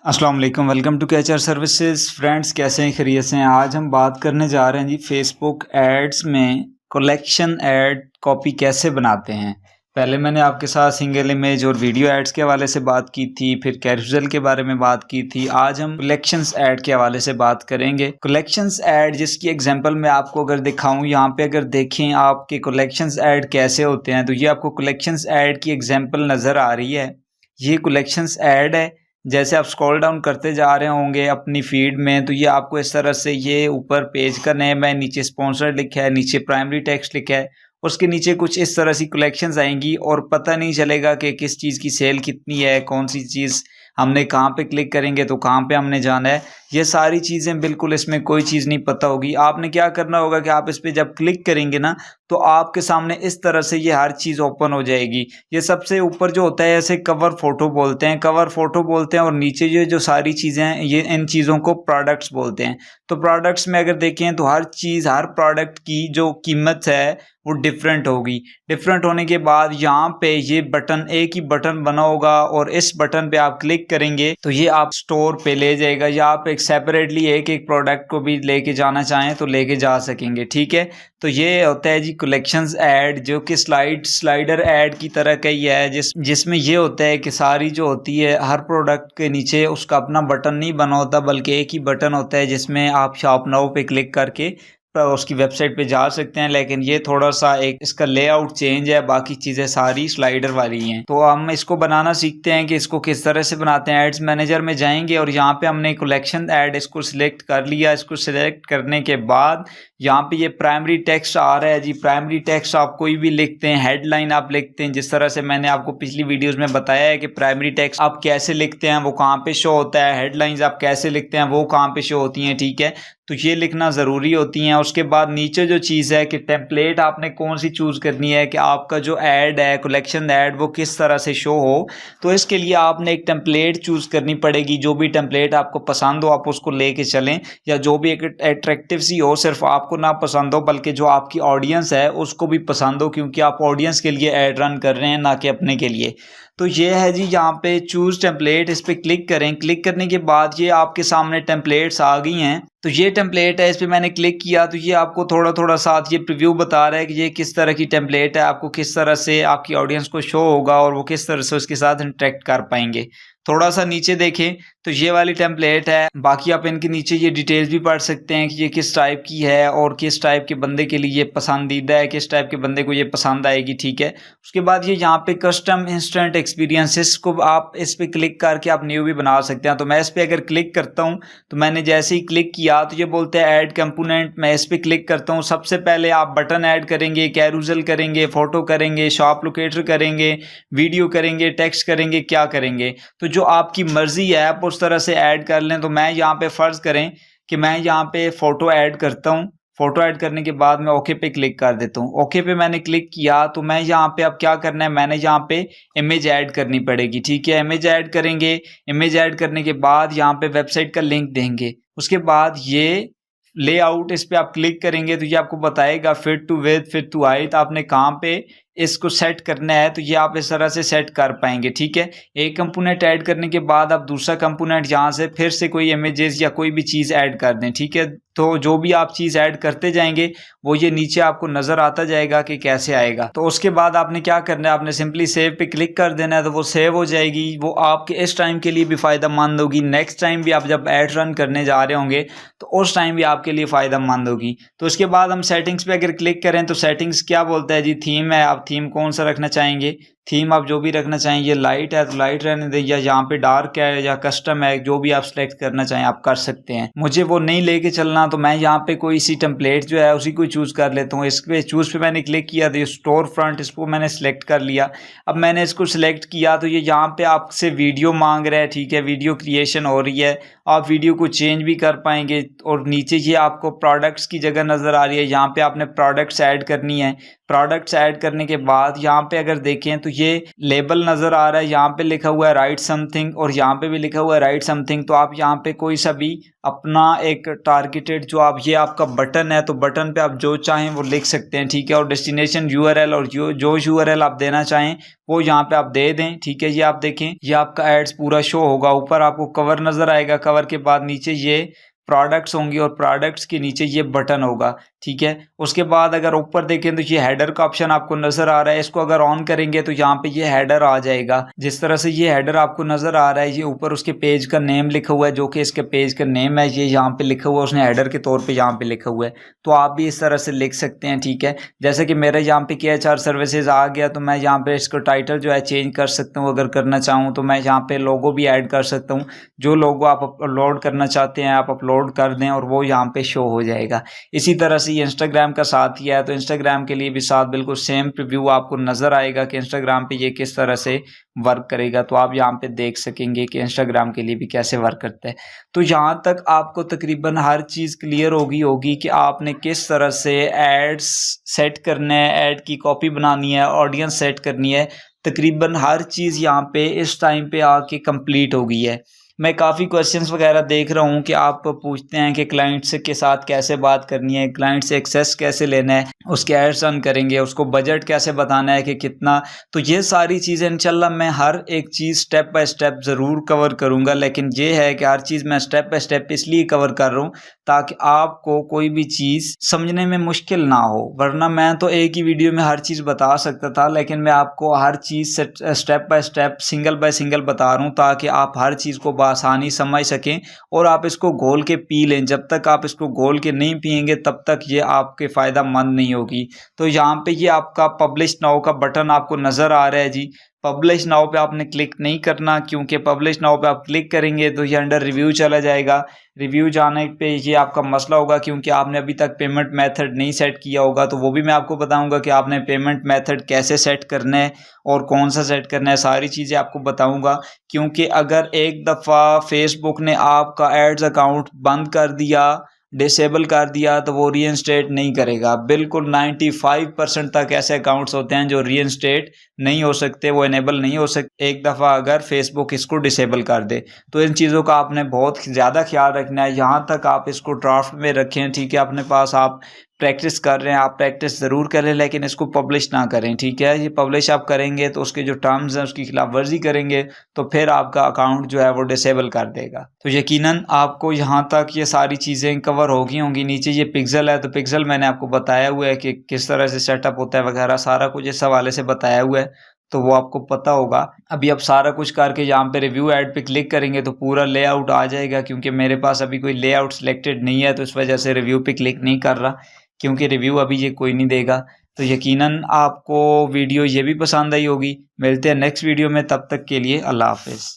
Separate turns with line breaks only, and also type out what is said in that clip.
अस्सलाम वालेकुम, welcome to catcher services. Friends, कैसे हैं? खैरियत से हैं? आज हम बात करने जा रहे हैं जी फेसबुक एड्स में कलेक्शन ऐड कॉपी कैसे बनाते हैं। पहले मैंने आपके साथ सिंगल इमेज और वीडियो एड्स के हवाले से बात की थी, फिर कैरोसेल के बारे में बात की थी। आज हम कलेक्शंस ऐड के हवाले से बात करेंगे। कलेक्शंस ऐड जिसकी एग्जांपल मैं आपको अगर दिखाऊं, यहाँ पे अगर देखें आपके कलेक्शंस ऐड कैसे होते हैं, तो ये आपको कलेक्शंस ऐड की एग्जांपल नज़र आ रही है। ये कलेक्शंस ऐड है। जैसे आप स्क्रॉल डाउन करते जा रहे होंगे अपनी फीड में, तो ये आपको इस तरह से ये ऊपर पेज का नेम है, नीचे स्पॉन्सर्ड लिखा है, नीचे प्राइमरी टेक्स्ट लिखा है, उसके नीचे कुछ इस तरह सी कलेक्शंस आएंगी और पता नहीं चलेगा कि किस चीज़ की सेल कितनी है, कौन सी चीज़ हमने कहाँ पे क्लिक करेंगे तो कहाँ पे हमने जाना है। ये सारी चीज़ें बिल्कुल इसमें कोई चीज़ नहीं पता होगी। आपने क्या करना होगा कि आप इस पे जब क्लिक करेंगे ना, तो आपके सामने इस तरह से ये हर चीज़ ओपन हो जाएगी। ये सबसे ऊपर जो होता है ऐसे कवर फोटो बोलते हैं, कवर फोटो बोलते हैं, और नीचे ये जो सारी चीज़ें हैं ये इन चीज़ों को प्रोडक्ट्स बोलते हैं। तो प्रोडक्ट्स में अगर देखें तो हर चीज़, हर प्रोडक्ट की जो कीमत है वो डिफरेंट होगी। डिफरेंट होने के बाद यहाँ पे ये बटन, एक ही बटन बना होगा और इस बटन पे आप क्लिक करेंगे तो ये आप स्टोर पे ले जाएगा, या आप एक सेपरेटली एक एक प्रोडक्ट को भी लेके जाना चाहें तो लेके जा सकेंगे। ठीक है, तो ये होता है जी कलेक्शंस ऐड, जो कि स्लाइडर ऐड की तरह का ही है, जिसमें ये होता है कि सारी जो होती है हर प्रोडक्ट के नीचे उसका अपना बटन नहीं बना होता, बल्कि एक ही बटन होता है जिसमें आप शॉप नाउ पे क्लिक करके उसकी वेबसाइट पे जा सकते हैं। लेकिन ये थोड़ा सा एक इसका लेआउट चेंज है, बाकी चीज़ें सारी स्लाइडर वाली हैं। तो हम इसको बनाना सीखते हैं कि इसको किस तरह से बनाते हैं। एड्स मैनेजर में जाएंगे और यहाँ पे हमने कलेक्शन ऐड इसको सिलेक्ट कर लिया। इसको सिलेक्ट करने के बाद यहाँ पे ये प्राइमरी टेक्स्ट आ रहा है जी। प्राइमरी टेक्स्ट आप कोई भी लिखते हैं, हेडलाइन आप लिखते हैं, जिस तरह से मैंने आपको पिछली वीडियोस में बताया है कि प्राइमरी टेक्स्ट आप कैसे लिखते हैं, वो कहाँ पे शो होता है, हेडलाइंस आप कैसे लिखते हैं, वो कहाँ पे शो होती हैं। ठीक है, तो ये लिखना ज़रूरी होती हैं। उसके बाद नीचे जो चीज़ है कि टेम्पलेट आपने कौन सी चूज़ करनी है कि आपका जो ऐड है, कलेक्शन ऐड, वो किस तरह से शो हो। तो इसके लिए आपने एक टेम्पलेट चूज़ करनी पड़ेगी। जो भी टेम्पलेट आपको पसंद हो आप उसको लेके चलें, या जो भी एक अट्रैक्टिव सी हो, सिर्फ आपको ना पसंद हो बल्कि जो आपकी ऑडियंस है उसको भी पसंद हो, क्योंकि आप ऑडियंस के लिए ऐड रन कर रहे हैं, ना कि अपने के लिए। तो ये है जी, यहाँ पे चूज़ टेम्पलेट, इस पर क्लिक करें। क्लिक करने के बाद ये आपके सामने टेम्पलेट्स आ गई हैं। तो ये टेम्पलेट है, इस पर मैंने क्लिक किया तो ये आपको थोड़ा थोड़ा साथ ये प्रीव्यू बता रहा है कि ये किस तरह की टेम्पलेट है, आपको किस तरह से आपकी ऑडियंस को शो होगा और वो किस तरह से उसके साथ इंटरेक्ट कर पाएंगे। थोड़ा सा नीचे देखें तो ये वाली टेम्पलेट है। बाकी आप इनके नीचे ये डिटेल्स भी पढ़ सकते हैं कि ये किस टाइप की है और किस टाइप के बंदे के लिए ये पसंदीदा है, किस टाइप के बंदे को ये पसंद आएगी। ठीक है, उसके बाद ये यहाँ पे कस्टम इंस्टेंट एक्सपीरियंसेस को आप इस पे क्लिक करके आप न्यू भी बना सकते हैं। तो मैं इस पर अगर क्लिक करता हूँ, तो मैंने जैसे ही क्लिक किया तो ये बोलते हैं ऐड कंपोनेंट। मैं इस पर क्लिक करता हूँ। सबसे पहले आप बटन ऐड करेंगे, कैरूजल करेंगे, फोटो करेंगे, शॉप लोकेटर करेंगे, वीडियो करेंगे, टेक्स्ट करेंगे, क्या करेंगे, तो जो आपकी मर्जी है आप उस तरह से ऐड कर लें। तो मैं यहाँ पे फ़र्ज़ करें कि मैं यहाँ पे फ़ोटो ऐड करता हूँ। फ़ोटो ऐड करने के बाद मैं ओके पे क्लिक कर देता हूँ। ओके पे मैंने क्लिक किया तो मैं यहाँ पे अब क्या करना है, मैंने यहाँ पे इमेज ऐड करनी पड़ेगी। ठीक है, इमेज ऐड करेंगे। इमेज ऐड करने के बाद यहाँ पे वेबसाइट का लिंक देंगे। उसके बाद ये लेआउट, इस पे आप क्लिक करेंगे तो ये आपको बताएगा fit to width, fit to height, आपने कहाँ पे इसको सेट करना है। तो ये आप इस तरह से सेट कर पाएंगे। ठीक है, एक कंपोनेंट ऐड करने के बाद आप दूसरा कंपोनेंट यहाँ से फिर से कोई इमेजेस या कोई भी चीज़ ऐड कर दें। ठीक है, तो जो भी आप चीज़ ऐड करते जाएंगे वो ये नीचे आपको नज़र आता जाएगा कि कैसे आएगा। तो उसके बाद आपने क्या करना है, आपने सिंपली सेव पे क्लिक कर देना है, तो वो सेव हो जाएगी। वो आपके इस टाइम के लिए भी फ़ायदेमंद होगी, नेक्स्ट टाइम भी आप जब ऐड रन करने जा रहे होंगे तो उस टाइम भी आपके लिए फ़ायदेमंद होगी। तो उसके बाद हम सेटिंग्स पे अगर क्लिक करें तो सेटिंग्स क्या बोलता है जी, थीम है। आप थीम कौन सा रखना चाहेंगे, थीम आप जो भी रखना चाहेंगे, लाइट है तो लाइट रहने दें, या यहाँ पे डार्क है या कस्टम है, जो भी आप सिलेक्ट करना चाहें आप कर सकते हैं। मुझे वो नहीं लेके चलना, तो मैं यहाँ पे कोई सी टेम्पलेट जो है उसी को चूज़ कर लेता हूँ। इस पे चूज़ पे मैंने क्लिक किया तो ये स्टोर फ्रंट, इसको मैंने सेलेक्ट कर लिया। अब मैंने इसको सिलेक्ट किया तो ये यहाँ पे आपसे वीडियो मांग रहा है। ठीक है, वीडियो क्रिएशन हो रही है, आप वीडियो को चेंज भी कर पाएंगे। और नीचे ये आपको प्रोडक्ट्स की जगह नज़र आ रही है, यहाँ पे आपने प्रोडक्ट्स ऐड करनी है। प्रोडक्ट्स ऐड करने के बाद यहाँ पे अगर देखें तो ये लेबल नज़र आ रहा है, यहाँ पे लिखा हुआ है राइट समथिंग और यहाँ पे भी लिखा हुआ है राइट समथिंग। तो आप यहाँ पे कोई सा भी अपना एक टारगेटेड जो आप ये आपका बटन है तो बटन पे आप जो चाहें वो लिख सकते हैं, ठीक है। और डेस्टिनेशन यूआरएल और जो यूआरएल आप देना चाहें वो यहाँ पे आप दे दें, ठीक है। ये आप देखें ये आपका एड्स पूरा शो होगा। ऊपर आपको कवर नज़र आएगा, कवर के बाद नीचे ये प्रोडक्ट्स होंगी और प्रोडक्ट्स के नीचे ये बटन होगा, ठीक है। उसके बाद अगर ऊपर देखें तो ये हेडर का ऑप्शन आपको नजर आ रहा है, इसको अगर ऑन करेंगे तो यहाँ पे ये हेडर आ जाएगा। जिस तरह से ये हेडर आपको नजर आ रहा है, ये ऊपर उसके पेज का नेम लिखा हुआ है, जो कि इसके पेज का नेम है, ये यहाँ पे लिखा हुआ है, उसने हेडर के तौर पे यहाँ पे लिखा हुआ है। तो आप भी इस तरह से लिख सकते हैं, ठीक है। जैसे कि मेरे यहाँ पे KHR सर्विसेज आ गया तो मैं यहाँ पे इसको टाइटल जो है चेंज कर सकता हूँ। अगर करना चाहूँ तो मैं यहाँ पे लोगो भी ऐड कर सकता हूँ। जो लोगो आप अपलोड करना चाहते हैं आप अपलोड कर दें और वो यहाँ पे शो हो जाएगा। इसी तरह से ये इंस्टाग्राम का साथ ही है, तो इंस्टाग्राम के लिए भी साथ बिल्कुल सेम प्रीव्यू आपको नज़र आएगा कि इंस्टाग्राम पे ये किस तरह से वर्क करेगा। तो आप यहाँ पे देख सकेंगे कि इंस्टाग्राम के लिए भी कैसे वर्क करता है। तो यहाँ तक आपको तकरीबन हर चीज़ क्लियर होगी कि आपने किस तरह से एड्स सेट करने हैं, ऐड की कॉपी बनानी है, ऑडियंस सेट करनी है। तकरीबन हर चीज़ यहाँ पे इस टाइम पे आके कंप्लीट हो गई है। मैं काफ़ी क्वेश्चंस वगैरह देख रहा हूँ कि आप पूछते हैं कि क्लाइंट्स के साथ कैसे बात करनी है, क्लाइंट से एक्सेस कैसे लेना है, उसके एड्स रन करेंगे, उसको बजट कैसे बताना है कि कितना। तो ये सारी चीज़ें इंशाल्लाह मैं हर एक चीज़ स्टेप बाय स्टेप ज़रूर कवर करूँगा। लेकिन ये है कि हर चीज़ मैं स्टेप बाय स्टेप इसलिए कवर कर रहा हूँ ताकि आपको कोई भी चीज़ समझने में मुश्किल ना हो। वरना मैं तो एक ही वीडियो में हर चीज़ बता सकता था, लेकिन मैं आपको हर चीज़ step by step single by single बता रहा हूँ ताकि आप हर चीज़ को आसानी समझ सकें और आप इसको घोल के पी लें। जब तक आप इसको घोल के नहीं पिएंगे तब तक ये आपके फ़ायदा मंद नहीं होगी। तो यहाँ पे ये आपका पब्लिश नाउ का बटन आपको नज़र आ रहा है जी। पब्लिश नाउ पे आपने क्लिक नहीं करना, क्योंकि पब्लिश नाउ पे आप क्लिक करेंगे तो ये अंडर रिव्यू चला जाएगा। रिव्यू जाने पे ये आपका मसला होगा क्योंकि आपने अभी तक पेमेंट मेथड नहीं सेट किया होगा। तो वो भी मैं आपको बताऊंगा कि आपने पेमेंट मेथड कैसे सेट करना है और कौन सा सेट करना है, सारी चीज़ें आपको बताऊंगा। क्योंकि अगर एक दफ़ा फेसबुक ने आपका एड्स अकाउंट बंद कर दिया, डिसेबल कर दिया, तो वो रीइंस्टेट नहीं करेगा। बिल्कुल 95% तक ऐसे अकाउंट्स होते हैं जो रीइंस्टेट नहीं हो सकते, वो इनेबल नहीं हो सकते एक दफ़ा अगर फेसबुक इसको डिसेबल कर दे। तो इन चीज़ों का आपने बहुत ज़्यादा ख्याल रखना है। यहाँ तक आप इसको ड्राफ्ट में रखें, ठीक है। अपने पास आप प्रैक्टिस कर रहे हैं, आप प्रैक्टिस ज़रूर करें, लेकिन इसको पब्लिश ना करें, ठीक है। ये पब्लिश आप करेंगे तो उसके जो टर्म्स हैं उसकी खिलाफ वर्जी करेंगे तो फिर आपका अकाउंट जो है वो डिसेबल कर देगा। तो यकीनन आपको यहाँ तक ये सारी चीज़ें कवर होंगी। नीचे ये पिक्सल है तो पिक्सल मैंने आपको बताया हुआ है कि किस तरह से सेटअप होता है वगैरह, सारा कुछ इस हवाले से बताया हुआ है, तो वो आपको पता होगा। अभी आप सारा कुछ करके यहाँ पे रिव्यू ऐड पे क्लिक करेंगे तो पूरा लेआउट आ जाएगा। क्योंकि मेरे पास अभी कोई लेआउट सिलेक्टेड नहीं है तो इस वजह से रिव्यू पे क्लिक नहीं कर रहा, क्योंकि रिव्यू अभी ये कोई नहीं देगा। तो यकीनन आपको वीडियो ये भी पसंद आई होगी। मिलते हैं नेक्स्ट वीडियो में, तब तक के लिए अल्लाह हाफिज़।